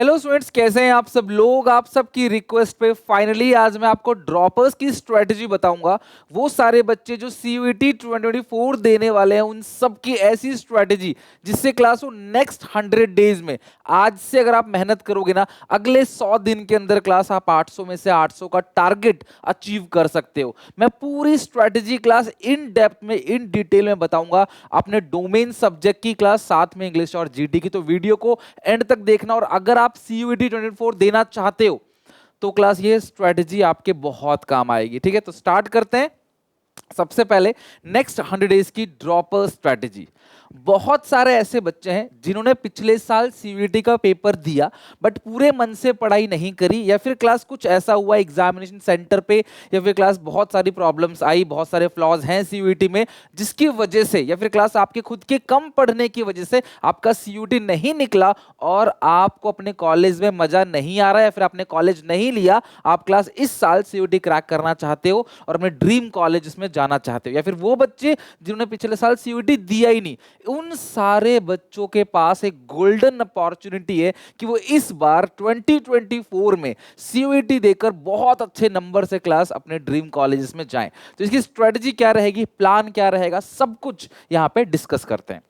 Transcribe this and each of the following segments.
Hello students, कैसे हैं आप सब लोग। आप सबकी रिक्वेस्ट पे फाइनली आज मैं आपको ड्रॉपर्स की स्ट्रेटजी बताऊंगा। वो सारे बच्चे जो सीयूईटी 2024 देने वाले हैं, उन सब की ऐसी स्ट्रेटजी जिससे क्लास को नेक्स्ट 100 डेज में, आज से अगर आप मेहनत करोगे ना, अगले 100 दिन के अंदर क्लास आप 800 में से 800 का टारगेट अचीव कर सकते हो। मैं पूरी स्ट्रेटजी क्लास इन डेप्थ में, इन डिटेल में बताऊंगा। अपने डोमेन सब्जेक्ट की क्लास, साथ में इंग्लिश और जीटी की, तो वीडियो को एंड तक देखना। और अगर आप सीयूईटी 24 देना चाहते हो तो क्लास ये स्ट्रेटजी आपके बहुत काम आएगी। ठीक है, तो स्टार्ट करते हैं। सबसे पहले नेक्स्ट 100 डेज की ड्रॉपर स्ट्रेटजी। बहुत सारे ऐसे बच्चे हैं जिन्होंने पिछले साल सीयूईटी का पेपर दिया बट पूरे मन से पढ़ाई नहीं करी, या फिर क्लास कुछ ऐसा हुआ एग्जामिनेशन सेंटर पे, या फिर क्लास बहुत सारी प्रॉब्लम्स आई, बहुत सारे फ्लॉज हैं सीयूईटी में, जिसकी वजह से, या फिर क्लास आपके खुद के कम पढ़ने की वजह से आपका सीयूईटी नहीं निकला और आपको अपने कॉलेज में मजा नहीं आ रहा है, या फिर आपने कॉलेज नहीं लिया। आप क्लास इस साल सीयूईटी क्रैक करना चाहते हो और अपने ड्रीम कॉलेज में जाना चाहते हो, या फिर वो बच्चे जिन्होंने पिछले साल सीयूईटी दिया ही नहीं, उन सारे बच्चों के पास एक गोल्डन अपॉर्चुनिटी है कि वो इस बार 2024 में सीयूईटी देकर बहुत अच्छे नंबर से क्लास अपने ड्रीम कॉलेजेस में जाएं। तो इसकी स्ट्रेटजी क्या रहेगी, प्लान क्या रहेगा, सब कुछ यहां पे डिस्कस करते हैं।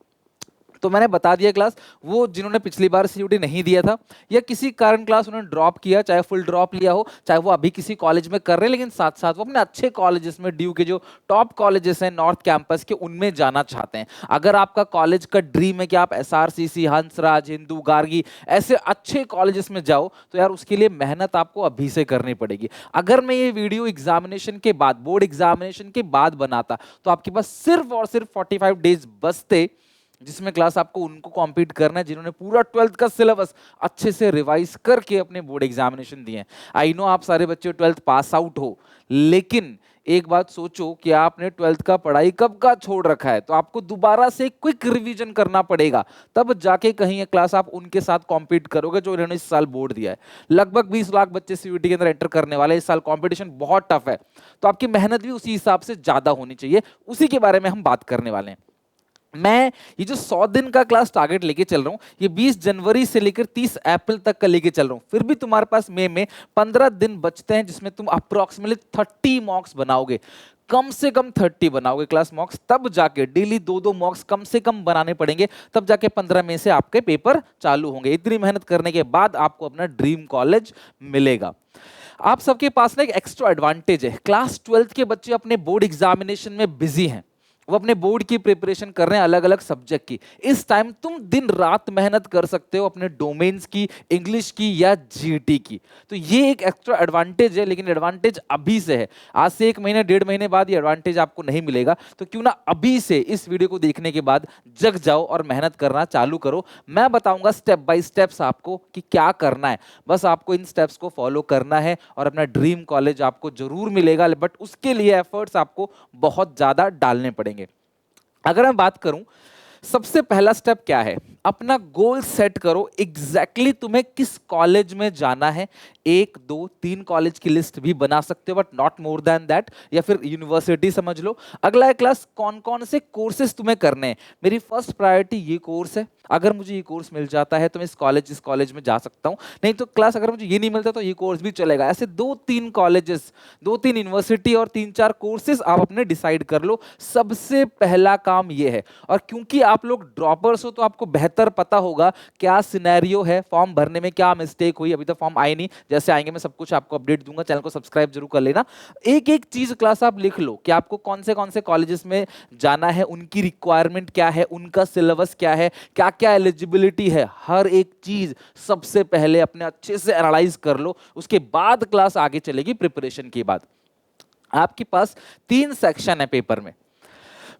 तो मैंने बता दिया क्लास, वो जिन्होंने पिछली बार सीयूटी नहीं दिया था या किसी कारण क्लास उन्होंने ड्रॉप किया, चाहे फुल ड्रॉप लिया हो, चाहे वो अभी किसी कॉलेज में कर रहे हैं, लेकिन साथ साथ वो अपने अच्छे कॉलेजेस में, ड्यू के जो टॉप कॉलेजेस हैं नॉर्थ कैंपस के, उनमें जाना चाहते हैं। अगर आपका कॉलेज का ड्रीम है कि आप एसआरसीसी, हंसराज, हिंदू, गार्गी ऐसे अच्छे कॉलेजेस में जाओ, तो यार उसके लिए मेहनत आपको अभी से करनी पड़ेगी। अगर मैं ये वीडियो एग्जामिनेशन के बाद, बोर्ड एग्जामिनेशन के बाद बनाता, तो आपके पास सिर्फ और सिर्फ 45 डेज बचते, जिसमें क्लास आपको उनको कॉम्पीट करना है जिन्होंने पूरा 12th का सिलेबस अच्छे से रिवाइज करके अपने बोर्ड एग्जामिनेशन दिए हैं। आई नो आप सारे बच्चे 12th पास आउट हो, लेकिन एक बात सोचो कि आपने 12th का पढ़ाई कब का छोड़ रखा है, तो आपको दोबारा से क्विक रिवीजन करना पड़ेगा, तब जाके कहीं ये क्लास आप उनके साथ कॉम्पीट करोगे जो इन्होंने इस साल बोर्ड दिया है। लगभग 20 लाख बच्चे सीयूईटी के अंदर एंटर करने वाले हैं इस साल, कॉम्पिटिशन बहुत टफ है, तो आपकी मेहनत भी उसी हिसाब से ज्यादा होनी चाहिए। उसी के बारे में हम बात करने वाले हैं। मैं ये जो 100 दिन का क्लास टारगेट लेके चल रहा हूं, ये 20 जनवरी से लेकर 30 अप्रैल तक का लेके चल रहा हूं। फिर भी तुम्हारे पास मई में 15 दिन बचते हैं, जिसमें तुम अप्रोक्सीमेटली 30 मॉक्स बनाओगे, कम से कम 30 बनाओगे क्लास मॉक्स। तब जाके डेली 2-2 मॉक्स कम से कम बनाने पड़ेंगे, तब जाके 15 में से आपके पेपर चालू होंगे। इतनी मेहनत करने के बाद आपको अपना ड्रीम कॉलेज मिलेगा। आप सबके पास ना एक एक्स्ट्रा एडवांटेज है, क्लास 12th के बच्चे अपने बोर्ड एग्जामिनेशन में बिजी हैं, वो अपने बोर्ड की प्रिपरेशन कर रहे हैं, अलग अलग सब्जेक्ट की। इस टाइम तुम दिन रात मेहनत कर सकते हो अपने डोमेन्स की, इंग्लिश की या जीटी की। तो ये एक एक्स्ट्रा एडवांटेज है, लेकिन एडवांटेज अभी से है। आज से 1 महीने 1.5 महीने बाद ये एडवांटेज आपको नहीं मिलेगा। तो क्यों ना अभी से इस वीडियो को देखने के बाद जग जाओ और मेहनत करना चालू करो। मैं बताऊंगा स्टेप बाय स्टेप्स आपको कि क्या करना है, बस आपको इन स्टेप्स को फॉलो करना है और अपना ड्रीम कॉलेज आपको जरूर मिलेगा, बट उसके लिए एफर्ट्स आपको बहुत ज्यादा डालने पड़ेंगे। अगर मैं बात करूं, सबसे पहला स्टेप क्या है, अपना गोल सेट करो। एग्जैक्टली तुम्हें किस कॉलेज में जाना है, 1 2 3 कॉलेज की लिस्ट भी बना सकते हो, but not more than that, या फिर यूनिवर्सिटी समझ लो। अगला है क्लास, कौन कौन से कोर्सेज तुम्हें करने हैं। मेरी फर्स्ट प्रायोरिटी ये कोर्स है, अगर मुझे ये कोर्स मिल जाता है तो मैं इस कॉलेज में जा सकता हूं। नहीं तो क्लास अगर मुझे ये नहीं मिलता तो ये कोर्स भी चलेगा। ऐसे 2-3 कॉलेजेस, 2-3 यूनिवर्सिटी और 3-4 कोर्सेज आप अपने डिसाइड कर लो। सबसे पहला काम ये है। और क्योंकि आप लोग ड्रॉपर्स हो तो आपको बेहतर पता होगा क्या सिनेरियो है, फॉर्म भरने में क्या मिस्टेक हुई। अभी तो फॉर्म आए नहीं, जैसे आएंगे मैं सब कुछ आपको अपडेट दूंगा। चैनल को सब्सक्राइब जरूर कर लेना। एक एक चीज क्लास आप लिख लो कि आपको कौन से कॉलेजेस में जाना है, उनकी रिक्वायरमेंट क्या है, उनका सिलेबस क्या है, क्या क्या एलिजिबिलिटी है, हर एक चीज सबसे पहले अपने अच्छे से एनालाइज कर लो। उसके बाद क्लास आगे चलेगी प्रिपरेशन के बाद। आपके पास 3 सेक्शन है पेपर में।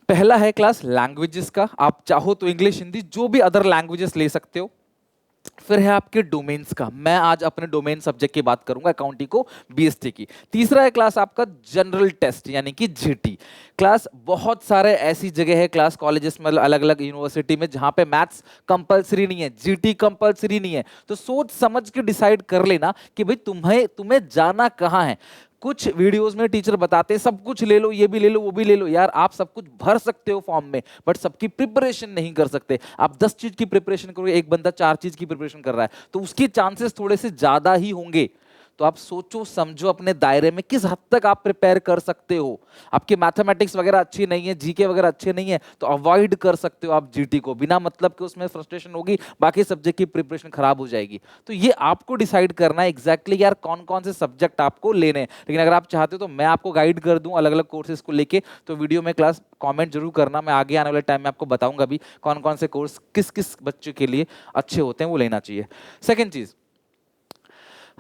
पहला है क्लास लैंग्वेजेस का, आप चाहो तो इंग्लिश, हिंदी, जो भी अदर लैंग्वेजेस ले सकते हो। फिर है आपके डोमेन्स का, मैं आज अपने डोमेन सब्जेक्ट की बात करूंगा, अकाउंटिंग को, बीएसटी की। तीसरा है क्लास आपका जनरल टेस्ट यानी कि जीटी क्लास। बहुत सारे ऐसी जगह है क्लास, कॉलेजेस में, अलग अलग यूनिवर्सिटी में, जहां पे मैथ्स कंपलसरी नहीं है, जीटी कंपलसरी नहीं है। तो सोच समझ के डिसाइड कर लेना कि भाई तुम्हें जाना कहां है। कुछ वीडियोस में टीचर बताते हैं सब कुछ ले लो, ये भी ले लो, वो भी ले लो। यार आप सब कुछ भर सकते हो फॉर्म में, बट सबकी प्रिपरेशन नहीं कर सकते। आप 10 चीज की प्रिपरेशन करोगे, एक बंदा 4 चीज की प्रिपरेशन कर रहा है, तो उसके चांसेस थोड़े से ज्यादा ही होंगे। तो आप सोचो समझो अपने दायरे में किस हद तक आप प्रिपेयर कर सकते हो। आपके मैथमेटिक्स वगैरह अच्छी नहीं है, जीके वगैरह अच्छे नहीं है, तो अवॉइड कर सकते हो आप जीटी को, बिना मतलब कि उसमें फ्रस्ट्रेशन होगी, बाकी सब्जेक्ट की प्रिपरेशन खराब हो जाएगी। तो ये आपको डिसाइड करना है एग्जैक्टली यार कौन कौन से सब्जेक्ट आपको लेने हैं। लेकिन अगर आप चाहते हो तो मैं आपको गाइड कर दूं अलग अलग कोर्सेज को लेके, तो वीडियो में क्लास कमेंट जरूर करना, मैं आगे आने वाले टाइम में आपको बताऊंगा भी कौन कौन से कोर्स किस किस बच्चे के लिए अच्छे होते हैं, वो लेना चाहिए। सेकेंड चीज,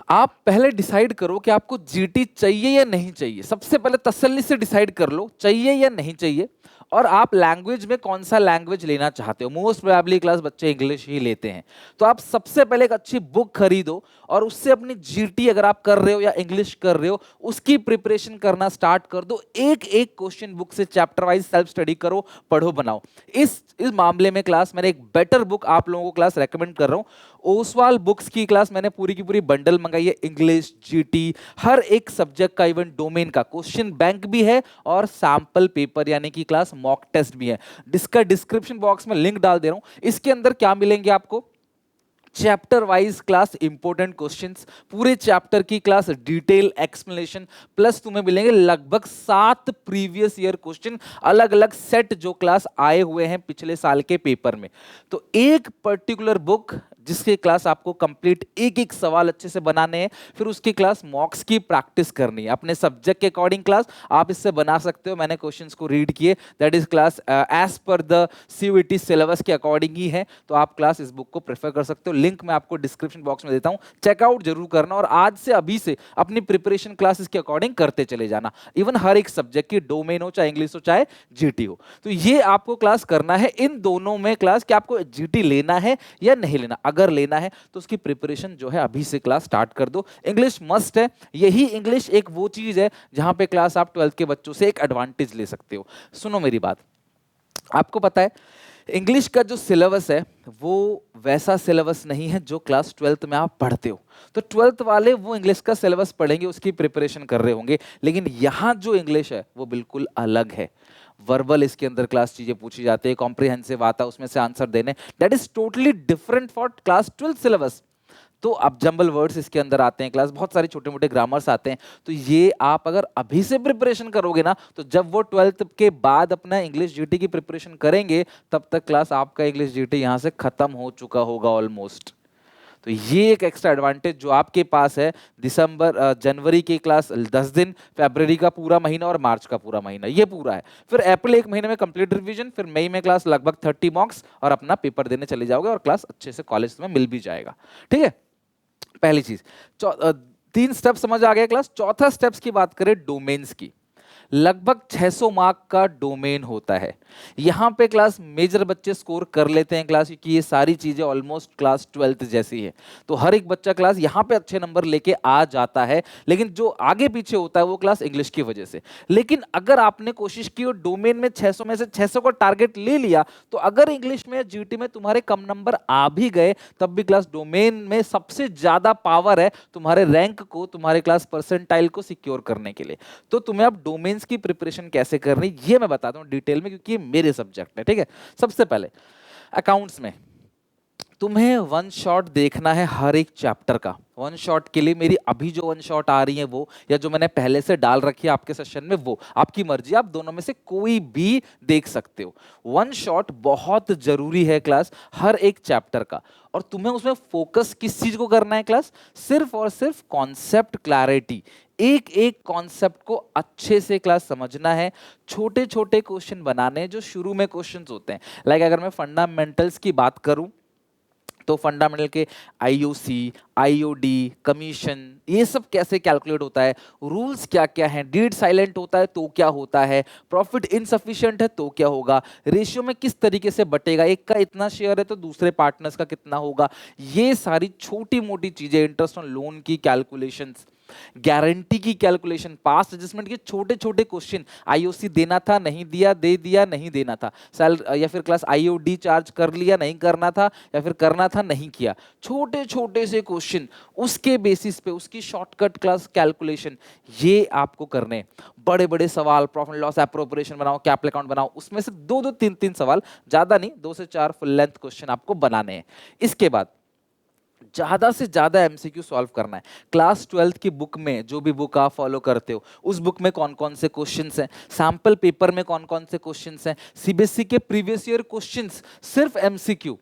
आप पहले डिसाइड करो कि आपको जीटी चाहिए या नहीं चाहिए। सबसे पहले तसल्ली से डिसाइड कर लो चाहिए या नहीं चाहिए, और आप लैंग्वेज में कौन सा लैंग्वेज लेना चाहते हो। मोस्ट प्रोबेबली क्लास बच्चे इंग्लिश ही लेते हैं, तो आप सबसे पहले एक अच्छी बुक खरीदो और उससे अपनी जीटी अगर आप कर रहे हो या इंग्लिश कर रहे हो उसकी प्रिपरेशन करना स्टार्ट कर दो। एक एक क्वेश्चन बुक से चैप्टर वाइज सेल्फ स्टडी करो, पढ़ो, बनाओ। इस मामले में क्लास मैंने एक बेटर बुक आप लोगों को क्लास रेकमेंड कर रहा हूं, ओसवाल बुक्स की क्लास मैंने पूरी की पूरी बंडल मंगाई है। इंग्लिश, जीटी, हर एक सब्जेक्ट का, इवन डोमेन का क्वेश्चन बैंक भी है और सैंपल पेपर यानी कि क्लास मॉक टेस्ट भी है। जिसका डिस्क्रिप्शन बॉक्स में लिंक डाल दे रहा हूं। इसके अंदर क्या मिलेंगे आपको, chapter wise class important questions, पूरे चैप्टर की क्लास डिटेल एक्सप्लेनेशन, प्लस तुम्हें मिलेंगे लगभग 7 प्रीवियस ईयर क्वेश्चन, अलग अलग सेट जो क्लास आए हुए हैं पिछले साल के पेपर में। तो एक पर्टिकुलर बुक जिसकी क्लास आपको कंप्लीट एक एक सवाल अच्छे से बनाने हैं, फिर उसकी क्लास मॉक्स की प्रैक्टिस करनी है अपने सब्जेक्ट के अकॉर्डिंग। क्लास आप इससे बना सकते हो, मैंने क्वेश्चंस को रीड किए, that is class as per the CUET syllabus के अकॉर्डिंग ही है। तो आप क्लास इस बुक को प्रेफर कर सकते हो, लिंक मैं आपको डिस्क्रिप्शन बॉक्स में देता हूं, चेकआउट जरूर करना। और आज से अभी से अपनी प्रिपरेशन क्लास इसके अकॉर्डिंग करते चले जाना, इवन हर एक सब्जेक्ट की, डोमेन हो चाहे इंग्लिश हो चाहे जीटी हो। तो ये आपको क्लास करना है इन दोनों में क्लास कि आपको जीटी लेना है या नहीं लेना। अगर लेना है तो उसकी प्रिपरेशन जो है अभी से क्लास स्टार्ट कर दो। इंग्लिश मस्ट है, यही इंग्लिश एक वो चीज है जहां पे क्लास आप 12th के बच्चों से एक एडवांटेज ले सकते हो। सुनो मेरी बात, आपको पता है इंग्लिश का जो सिलेबस है वो वैसा सिलेबस नहीं है जो क्लास 12th में आप पढ़ते हो। तो 12th वाले वो इंग्लिश का सिलेबस पढ़ेंगे, उसकी प्रिपरेशन कर रहे होंगे, लेकिन यहां जो इंग्लिश है वो बिल्कुल अलग है। वर्बल इसके अंदर क्लास चीजें पूछी जाती है, कॉम्प्रिहेंसिव आता है उसमें से आंसर देने, that is totally different for class 12th syllabus. तो अब जंबल वर्ड्स इसके अंदर आते हैं क्लास, बहुत सारे छोटे मोटे ग्रामर्स आते हैं। तो ये आप अगर अभी से प्रिपरेशन करोगे ना, तो जब वो 12th के बाद अपना इंग्लिश जीटी की प्रिपरेशन करेंगे तब तक क्लास आपका इंग्लिश जीटी यहाँ से खत्म हो चुका होगा ऑलमोस्ट। तो ये एक एक्स्ट्रा एडवांटेज जो आपके पास है। जनवरी की क्लास 10 दिन, फरवरी का पूरा महीना और मार्च का पूरा महीना, ये पूरा है। फिर अप्रैल 1 महीने में कंप्लीट रिवीजन, फिर मई में क्लास लगभग 30 मॉक्स और अपना पेपर देने चले जाओगे और क्लास अच्छे से कॉलेज में मिल भी जाएगा। ठीक है, पहली चीज। 3 स्टेप समझ आ गया क्लास। चौथा स्टेप्स की बात करें डोमेन्स की, लगभग 600 मार्क का डोमेन होता है। यहां पे क्लास मेजर बच्चे स्कोर कर लेते हैं क्लास, क्योंकि ये सारी चीजें ऑलमोस्ट क्लास 12th जैसी है। तो हर एक बच्चा क्लास यहां पे अच्छे नंबर लेके आ जाता है, लेकिन जो आगे पीछे होता है वो क्लास इंग्लिश की वजह से। लेकिन अगर आपने कोशिश की और डोमेन में 600 में से 600 का टारगेट ले लिया, तो अगर इंग्लिश में जीटी में तुम्हारे कम नंबर आ भी गए, तब भी क्लास डोमेन में सबसे ज्यादा पावर है तुम्हारे रैंक को, तुम्हारे क्लास परसेंटाइल को सिक्योर करने के लिए। तो तुम्हें अब डोमेन की प्रिपरेशन कैसे करनी ये मैं बताता हूं डिटेल में, क्योंकि ये मेरे सब्जेक्ट है। ठीक है, सबसे पहले अकाउंट्स में तुम्हें वन शॉट देखना है हर एक चैप्टर का। वन शॉट के लिए मेरी अभी जो वन शॉट आ रही है वो, या जो मैंने पहले से डाल रखी है आपके सेशन में, वो आपकी मर्जी, आप दोनों में से कोई भी देख सकते हो। वन शॉट बहुत जरूरी है क्लास हर एक चैप्टर का, और तुम्हें उसमें फोकस किस चीज को करना है क्लास, सिर्फ और सिर्फ कॉन्सेप्ट क्लैरिटी। एक एक कॉन्सेप्ट को अच्छे से क्लास समझना है, छोटे छोटे क्वेश्चन बनाने हैं जो शुरू में क्वेश्चंस होते हैं। लाइक अगर मैं फंडामेंटल्स की बात करूं तो फंडामेंटल के आईओसी, आईओडी, कमीशन, ये सब कैसे कैलकुलेट होता है, रूल्स क्या क्या हैं, डीड साइलेंट होता है तो क्या होता है, प्रॉफिट इनसफिशिएंट है तो क्या होगा, रेशियो में किस तरीके से बटेगा, एक का इतना शेयर है तो दूसरे पार्टनर्स का कितना होगा, ये सारी छोटी मोटी चीजें, इंटरेस्ट ऑन लोन की कैलकुलेशंस, गारंटी की कैलकुलेशन, पास्ट एडजस्टमेंट के छोटे छोटे क्वेश्चन, आईओसी देना था नहीं दिया, दे दिया नहीं देना था, सेल या फिर क्लास आईओडी चार्ज कर लिया नहीं करना था, या फिर करना था नहीं किया, छोटे छोटे से क्वेश्चन, उसके बेसिस पे उसकी शॉर्टकट क्लास कैलकुलेशन, ये आपको करने। बड़े बड़े सवाल, प्रॉफिट लॉस एप्रोप्रिएशन बनाओ, कैपिटल अकाउंट बनाओ, उसमें से दो दो तीन तीन सवाल, ज्यादा नहीं, 2 से 4 फुल लेंथ क्वेश्चन आपको बनाने हैं। इसके बाद ज्यादा से ज्यादा एमसीक्यू सॉल्व करना है। क्लास 12th की बुक में, जो भी बुक आप फॉलो करते हो, उस बुक में कौन कौन से क्वेश्चंस हैं, सैंपल पेपर में कौन कौन से क्वेश्चंस हैं, सीबीएसई के प्रीवियस ईयर क्वेश्चंस, सिर्फ एमसीक्यू,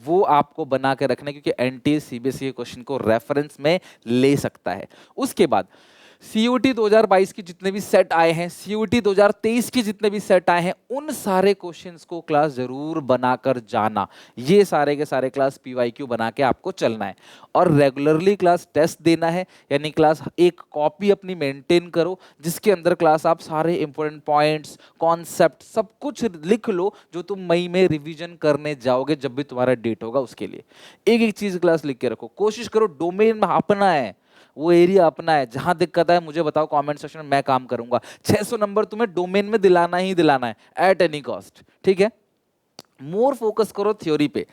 वो आपको बना के रखना है, क्योंकि एनटीए सीबीएसई के क्वेश्चन को रेफरेंस में ले सकता है। उसके बाद सीयूटी 2022 की जितने भी सेट आए हैं, सीयूटी 2023 की जितने भी सेट आए हैं, उन सारे क्वेश्चंस को क्लास जरूर बनाकर जाना। ये सारे के सारे क्लास पीवाईक्यू बना के आपको चलना है, और रेगुलरली क्लास टेस्ट देना है। यानी क्लास एक कॉपी अपनी मेंटेन करो, जिसके अंदर क्लास आप सारे इंपॉर्टेंट पॉइंट्स, कॉन्सेप्ट सब कुछ लिख लो, जो तुम मई में रिवीजन करने जाओगे जब भी तुम्हारा डेट होगा उसके लिए। एक एक चीज क्लास लिख के रखो, कोशिश करो डोमेन में अपना है, वो एरिया अपना है। जहां दिक्कत है मुझे बताओ कमेंट सेक्शन में, मैं काम करूंगा। 600 नंबर तुम्हें डोमेन में दिलाना ही दिलाना है, एट एनी कॉस्ट, ठीक है। मोर फोकस करो थ्योरी पे।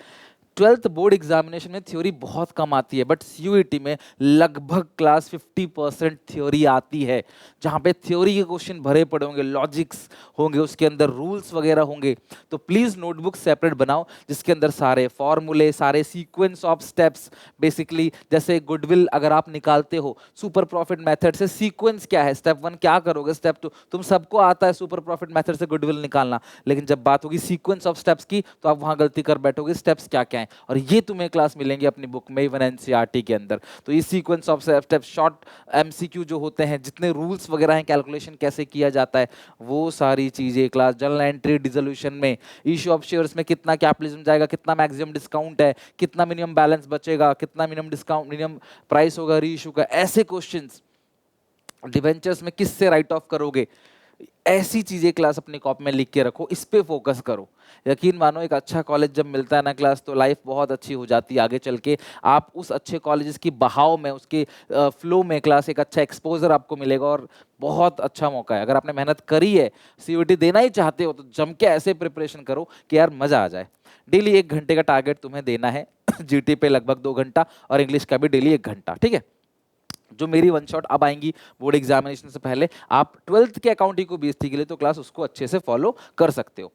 12th बोर्ड एग्जामिनेशन में थ्योरी बहुत कम आती है, बट सीयूईटी में लगभग क्लास 50% थ्योरी आती है, जहां पे थ्योरी के क्वेश्चन भरे पड़े होंगे, लॉजिक्स होंगे, उसके अंदर रूल्स वगैरह होंगे। तो प्लीज नोटबुक सेपरेट बनाओ, जिसके अंदर सारे फॉर्मूले, सारे सीक्वेंस ऑफ स्टेप्स, बेसिकली जैसे गुडविल अगर आप निकालते हो सुपर प्रॉफिट मेथड से, सीक्वेंस क्या है, स्टेप 1 क्या करोगे, स्टेप 2, तुम सबको आता है सुपर प्रॉफिट मेथड से गुडविल निकालना, लेकिन जब बात होगी सीक्वेंस ऑफ स्टेप्स की, तो आप वहां गलती कर बैठोगे, स्टेप्स क्या क्या है। और ये तुम्हें क्लास मिलेंगे अपनी बुक में, इवन एनसीईआरटी के अंदर। तो ये sequence of step, short MCQ जो होते हैं, जितने रूल्स वगैरह हैं, कैलकुलेशन कैसे किया जाता है, वो सारी चीजें क्लास। जर्नल एंट्री डिसोल्यूशन में, इशू ऑफ शेयर्स में कितना कैपिटलिज्म जाएगा, कितना मैक्सिमम डिस्काउंट है, कितना मिनिमम बैलेंस बचेगा, कितना मिनिमम डिस्काउंट, मिनिमम प्राइस होगा री इशू का, ऐसे क्वेश्चंस। डिवेंचर्स में किससे राइट ऑफ करोगे, ऐसी चीजें क्लास अपनी कॉपी में लिख के रखो, इस पे फोकस करो। यकीन मानो एक अच्छा कॉलेज जब मिलता है ना क्लास, तो लाइफ बहुत अच्छी हो जाती है आगे चल के। आप उस अच्छे कॉलेजेस की बहाव में, उसके फ्लो में क्लास, एक अच्छा एक्सपोजर आपको मिलेगा, और बहुत अच्छा मौका है। अगर आपने मेहनत करी है, सीयूटी देना ही चाहते हो, तो जम के ऐसे प्रिपरेशन करो कि यार मजा आ जाए। डेली 1 घंटे का टारगेट तुम्हें देना है जीटी पे लगभग 2 घंटा, और इंग्लिश का भी डेली 1 घंटा, ठीक है। जो मेरी वन शॉट अब आएंगी बोर्ड एग्जामिनेशन से पहले, आप 12th के अकाउंटिंग को बीएसटी के लिए, तो क्लास उसको अच्छे से फॉलो कर सकते हो।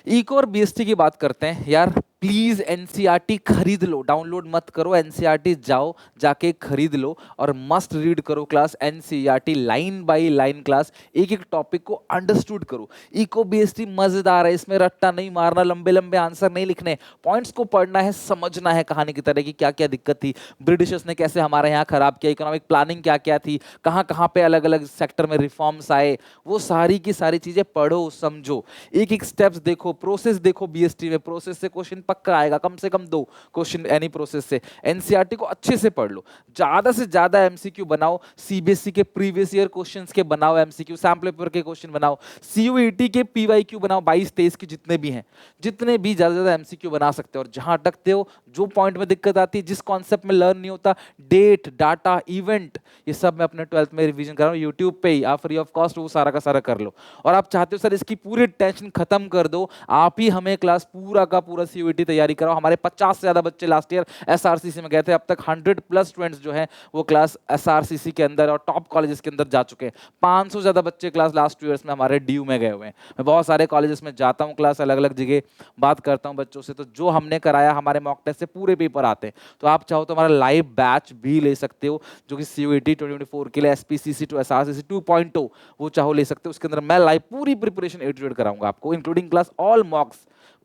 इको और बीएसटी की बात करते हैं यार। प्लीज एनसीईआरटी खरीद लो, डाउनलोड मत करो, एनसीईआरटी जाओ, जाके खरीद लो, और मस्ट रीड करो class NCERT, line by line class, एक एक टॉपिक को अंडरस्टूड करो। इको बीएसटी मजेदार है, इसमें रट्टा नहीं मारना, लंबे लंबे आंसर नहीं लिखने, पॉइंट्स को पढ़ना है, समझना है कहानी की तरह की क्या क्या दिक्कत थी, ब्रिटिशर्स ने कैसे हमारे यहाँ खराब किया, इकोनॉमिक प्लानिंग क्या क्या थी, कहाँ कहाँ पे अलग अलग सेक्टर में रिफॉर्म्स आए, वो सारी की सारी चीजें पढ़ो, समझो, एक एक स्टेप्स देखो, प्रोसेस देखो। बीएसटी में प्रोसेस से क्वेश्चन पक्का आएगा, कम से कम 2 क्वेश्चन एनी प्रोसेस से। एनसीईआरटी को अच्छे से पढ़ लो, ज्यादा से ज्यादा एमसीक्यू बनाओ, सीबीएसई के प्रीवियस ईयर क्वेश्चंस के बनाओ एमसीक्यू, सैंपल पेपर के क्वेश्चन बनाओ, सीयूईटी के पीवाईक्यू बनाओ, 22-23 के जितने भी हैं, जितने भी ज्यादा ज्यादा एमसीक्यू बना सकते हो। और जहां अटकते हो, जो पॉइंट में दिक्कत आती है, जिस कॉन्सेप्ट में लर्न नहीं होता, डेट, डाटा, इवेंट, ये सब मैं अपने 12th में रिवीजन कर रहा हूँ यूट्यूब पे ही, आप फ्री ऑफ कॉस्ट वो सारा का सारा कर लो। और आप चाहते हो सर इसकी पूरी टेंशन खत्म कर दो, आप ही हमें क्लास पूरा का पूरा सीयूईटी तैयारी कराओ। हमारे 50 से ज्यादा बच्चे लास्ट ईयर एसआरसीसी में गए थे, अब तक 100+ स्टूडेंट्स जो हैं वो क्लास एसआरसीसी के अंदर और टॉप कॉलेजेस के अंदर जा चुके हैं। 500 से ज्यादा बच्चे क्लास लास्ट 2 ईयर्स में हमारे ड्यू में गए हुए हैं। मैं बहुत सारे कॉलेजेस में जाता हूँ क्लास, अलग अलग जगह बात करता हूँ बच्चों से, तो जो हमने कराया हमारे मॉक टेस्ट से पूरे पेपर आते हैं। तो आप चाहो तो हमारा लाइव बैच भी ले सकते हो, जो कि सीयूईटी 2024 के लिए एसपीसीसी टू एसआरसीसी 2.0 वो चाहो ले सकते हो। उसके अंदर मैं लाइव पूरी प्रिपरेशन ए टू जेड कराऊंगा आपको, इंक्लूडिंग क्लास ऑल मॉक्स,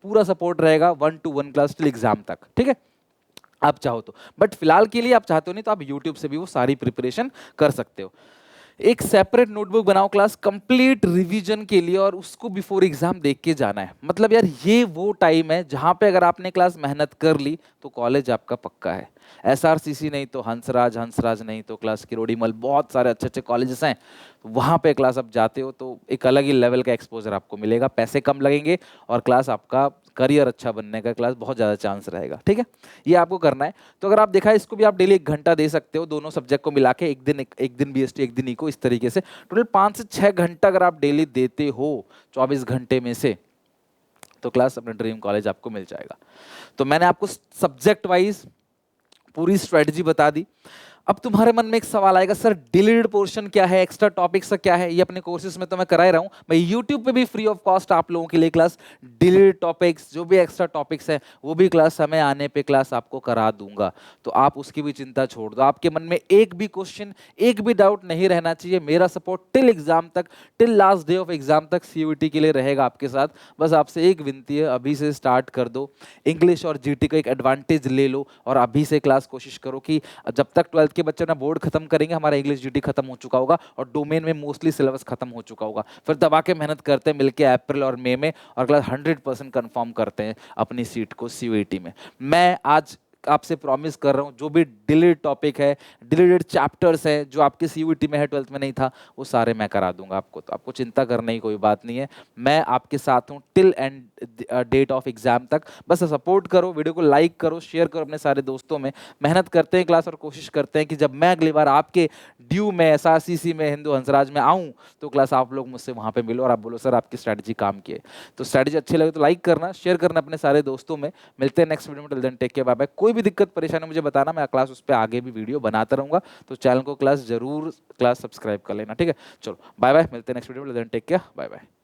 पूरा सपोर्ट रहेगा 1-to-1 क्लास टिल एग्जाम तक, ठीक है, आप चाहो तो। बट फिलहाल के लिए आप चाहते हो नहीं तो आप यूट्यूब से भी वो सारी प्रिपरेशन कर सकते हो। एक सेपरेट नोटबुक बनाओ क्लास कंप्लीट रिवीजन के लिए, और उसको बिफोर एग्जाम देख के जाना है। मतलब यार ये वो टाइम है जहां पे अगर आपने क्लास मेहनत कर ली तो कॉलेज आपका पक्का है। SRCC नहीं तो हंसराज, हंसराज नहीं तो क्लास किरोड़ीमल, बहुत सारे अच्छे अच्छे कॉलेजेस हैं। वहाँ पे क्लास आप जाते हो तो एक अलग ही लेवल का एक्सपोजर आपको मिलेगा, पैसे कम लगेंगे और क्लास आपका करियर अच्छा बनने का क्लास बहुत ज़्यादा चांस रहेगा। ठीक है, ये आपको करना है। तो अगर आप देखा है, इसको भी आप डेली 1 घंटा दे सकते हो, दोनों सब्जेक्ट को मिला के, एक दिन BST एक दिन इको, इस तरीके से टोटल 5 से 6 घंटा अगर आप डेली देते हो 24 घंटे में से, तो क्लास अपने ड्रीम कॉलेज आपको मिल जाएगा। तो मैंने आपको सब्जेक्ट वाइज पूरी स्ट्रेटजी बता दी। अब तुम्हारे मन में एक सवाल आएगा, सर डिलीटेड पोर्शन क्या है, एक्स्ट्रा टॉपिक्स क्या है? ये अपने कोर्सेज में तो मैं करा ही रहा हूं, मैं यूट्यूब पे भी फ्री ऑफ कॉस्ट आप लोगों के लिए क्लास डिलीटेड टॉपिक्स, जो भी एक्स्ट्रा टॉपिक्स है वो भी क्लास समय आने पे क्लास आपको करा दूंगा। तो आप उसकी भी चिंता छोड़ दो, आपके मन में एक भी क्वेश्चन, एक भी डाउट नहीं रहना चाहिए। मेरा सपोर्ट टिल एग्जाम तक, till last day of exam तक CUET के लिए रहेगा आपके साथ। बस आपसे एक विनती है, अभी से स्टार्ट कर दो, इंग्लिश और GT का एक एडवांटेज ले लो और अभी से क्लास कोशिश करो कि जब तक 12th के बच्चे ना बोर्ड खत्म करेंगे, हमारा इंग्लिश GT खत्म हो चुका होगा और डोमेन में मोस्टली सिलेबस खत्म हो चुका होगा। फिर दबा के मेहनत करते हैं मिलके अप्रैल और मई में, और क्लास 100% कंफर्म करते हैं अपनी सीट को CUET में। मैं आज आपसे प्रॉमिस कर रहा हूं, जो भी डिलीटेड टॉपिक है, डिलीटेड चैप्टर्स है जो आपके CUET में है, 12th में नहीं था, वो सारे मैं करा दूंगा आपको। तो आपको चिंता करने की कोई बात नहीं है, मैं आपके साथ हूं till end date of exam तक। बस सपोर्ट करो, वीडियो को लाइक करो, शेयर करो अपने सारे दोस्तों में। मेहनत करते हैं क्लास और कोशिश करते हैं कि जब मैं अगली बार आपके ड्यू में, SRCC में, हिंदू हंसराज में आऊं, तो क्लास आप लोग मुझसे वहां पे मिलो और आप बोलो सर आपकी स्ट्रैटेजी काम की है। तो स्ट्रैटेजी अच्छी लगे तो लाइक करना, शेयर करना अपने सारे दोस्तों में। मिलते हैं नेक्स्ट वीडियो में, till then take care, bye bye. कोई भी दिक्कत परेशानी मुझे बताना, मैं क्लास उस पर आगे भी वीडियो बनाता रहूंगा। तो चैनल को क्लास जरूर क्लास सब्सक्राइब कर लेना, ठीक है? चलो बाय बाय, मिलते हैं नेक्स्ट वीडियो में, till then take care, bye bye.